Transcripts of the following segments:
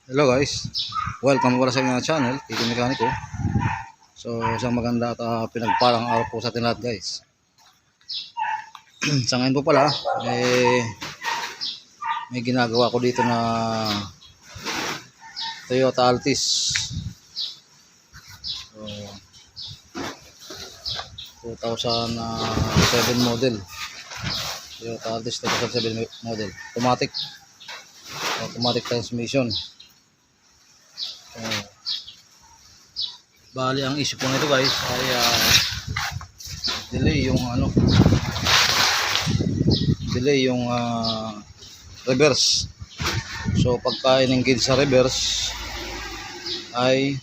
Hello guys, welcome pala sa inyong channel, Kiko Mekaniko. So isang maganda at pinagpalang araw po sa atin lahat guys. Sa ngayon po pala, may ginagawa ko dito na Toyota Altis. So 2007 model. Toyota Altis 2007 model. Automatic transmission. So, bali ang issue po nito guys ay delay yung reverse. So pagka in-engage sa reverse ay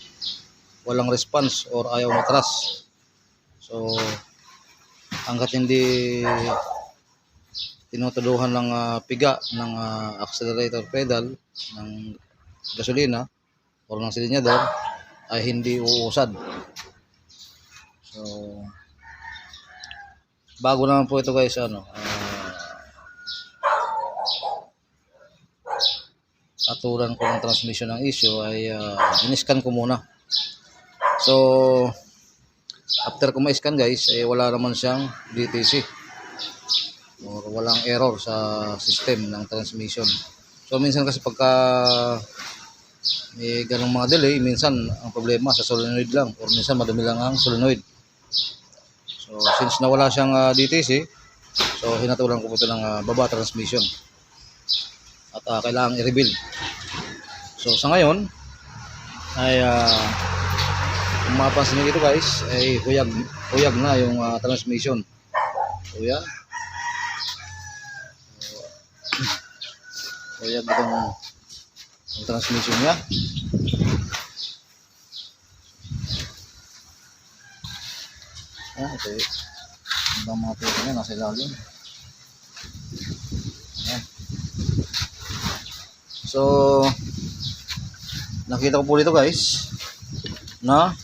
walang response or ayaw matras. So hanggat hindi tinutuduhan ng piga ng accelerator pedal ng gasolina or ng silinyador ay hindi uusad. So bago naman po ito guys, aturan ko ng transmission ng issue ay in-scan ko muna. So after ko ma-scan guys, wala naman siyang DTC or walang error sa system ng transmission. So minsan kasi pagka may ganong mga delay, minsan ang problema sa solenoid lang or minsan madumi lang ang solenoid. So since nawala siyang DTC, so hinatulan ko po ito ng baba transmission at kailangang i-rebuild. So sa ngayon ay kung mapansin niyo dito guys, ay huyag na yung transmission. So yan, huyag itong yung transmission niya. Ito yung mga pwede niya nasa ilalim. Ayan. So nakita ko po dito guys na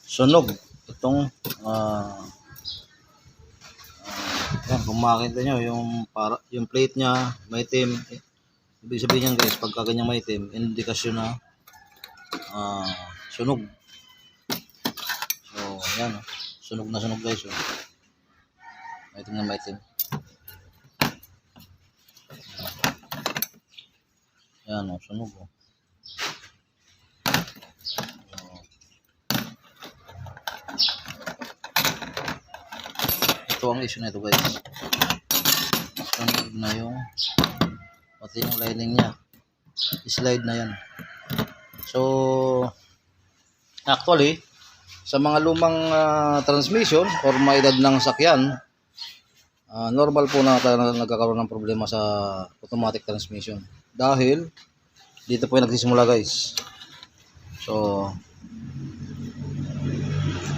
sunog itong yan, kung makikita nyo yung plate nya maitim. Ibig sabihin yan guys, pagka ganyang maitim, indikasyon na sunog. So yan, sunog na sunog guys. Maitim na maitim. Yan sunog. Ito ang issue na ito guys. Sunog na yung pati yung lining nya, slide na yan. So actually sa mga lumang transmission or may edad ng sakyan, normal po na nagkakaroon ng problema sa automatic transmission dahil dito po yung nagsisimula guys. So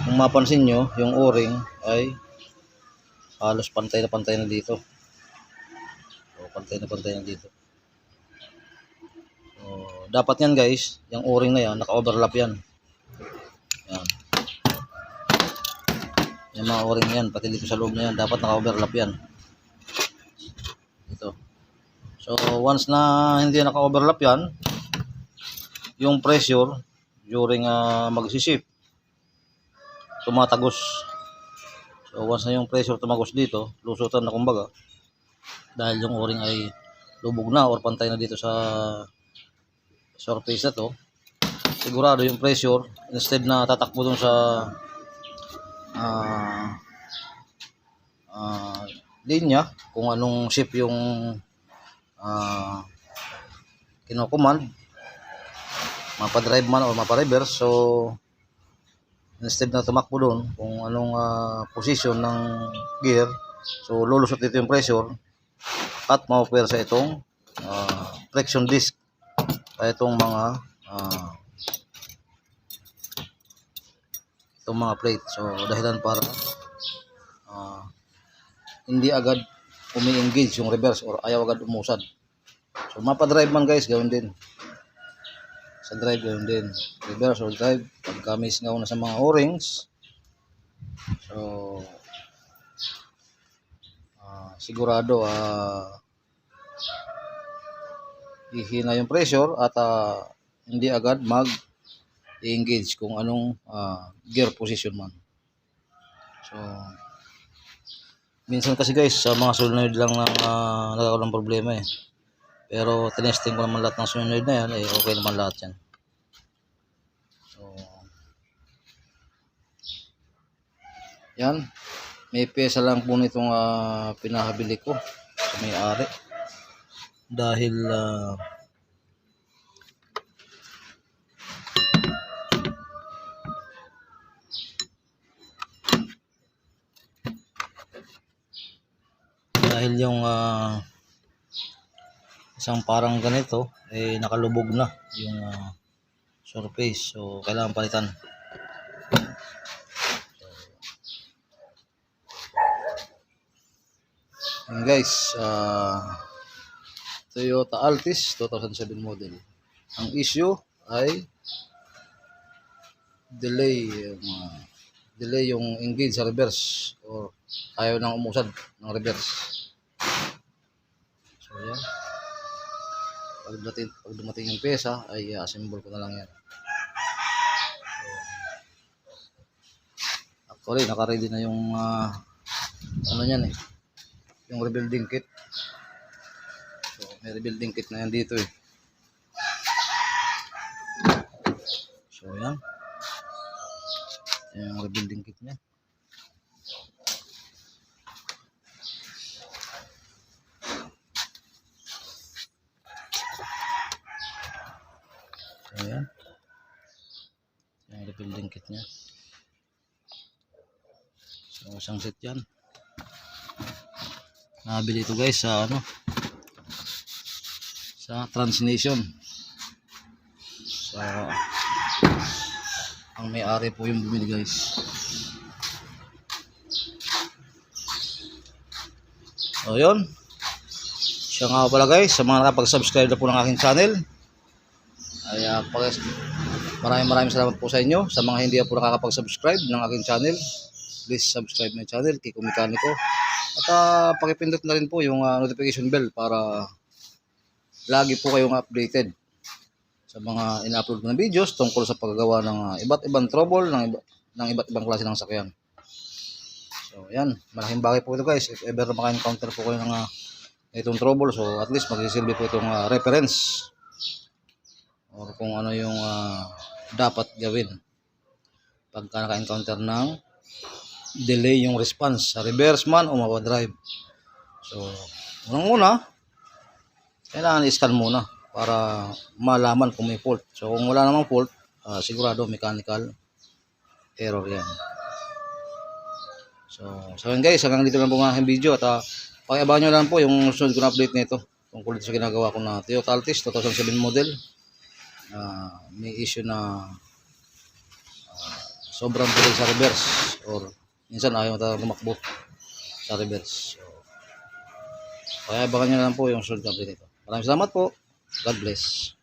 kung mapansin nyo, yung o-ring ay halos pantay na dito. So pantay na dito. So dapat yan guys, yung o-ring na yan naka-overlap yan. Yan. Yung mga o-ring yan, pati dito sa loob na yan, dapat naka-overlap yan. Ito. So once na hindi naka-overlap yan, yung pressure during magsisip tumatagos. So once na yung pressure tumagos dito, lusutan na kumbaga, dahil yung o-ring ay lubog na or pantay na dito sa surface na to, sigurado yung pressure instead na tatakbo dun sa linya kung anong shape yung kinocommand, mapa-drive man o mapa-reverse. So instead na tumakbo doon kung anong position ng gear, so lulusot dito yung pressure at mapapwersa itong friction disc ay itong mga plate. So dahilan para hindi agad umi-engage yung reverse or ayaw agad umusad. So mapa-drive man guys, gawin din sa drive, gawin din reverse or drive pagka may singaw na sa mga o-rings. So sigurado ihina yung pressure at hindi agad mag-engage kung anong gear position man. So, minsan kasi guys, sa mga solenoid lang nagkakaroon ng problema eh. Pero tinesting ko naman lahat ng solenoid na yan, okay naman lahat yan. So, yan. May pyesa lang po nitong pinahabili ko sa may-ari. Dahil yung isang parang ganito nakalubog na yung surface, so kailangan palitan. And guys, Toyota Altis 2007 model. Ang issue ay delay yung engage sa reverse, or ayaw nang umusad ng reverse. So yan, pag dumating yung pyesa ay assemble ko na lang yan. So, actually naka-ready na yung ano yan yung rebuilding kit. So may rebuilding kit na yan dito So yan yung rebuilding kit niya. So yan yung rebuilding kit niya. So isang set yan. Nabili ito guys sa sa Transnation. So ang may-ari po yung bumili guys. So yun, siya nga pala guys, sa mga nakapag-subscribe na po ng aking channel ay maraming salamat po sa inyo. Sa mga hindi po nakakapag-subscribe ng aking channel, please subscribe my channel, Kiko Mekaniko. At pakipindot na rin po yung notification bell para lagi po kayong updated sa mga ina-upload ko na videos tungkol sa paggagawa ng iba't ibang trouble ng iba't ibang klase ng sakyan. So yan, malaking bagay po ito guys. If ever maka-encounter po kayo ng itong trouble, so at least magsisilbi po itong reference or kung ano yung dapat gawin pagka naka-encounter ng delay yung response sa reverse man o mapadrive. So unang-una, kailangan i-scan muna para malaman kung may fault. So kung wala namang fault, sigurado mechanical error yan. So yun guys, hanggang dito lang po ang aking video. At pakiabangan nyo lang po yung sunod ko na update nito tungkol sa ginagawa ko na Toyota Altis 2007 model. May issue na sobrang delay sa reverse, or minsan ayaw talaga tumakbo sa reverse. So pakiabangan nyo lang po yung sunod na update nito. Maraming salamat po. God bless.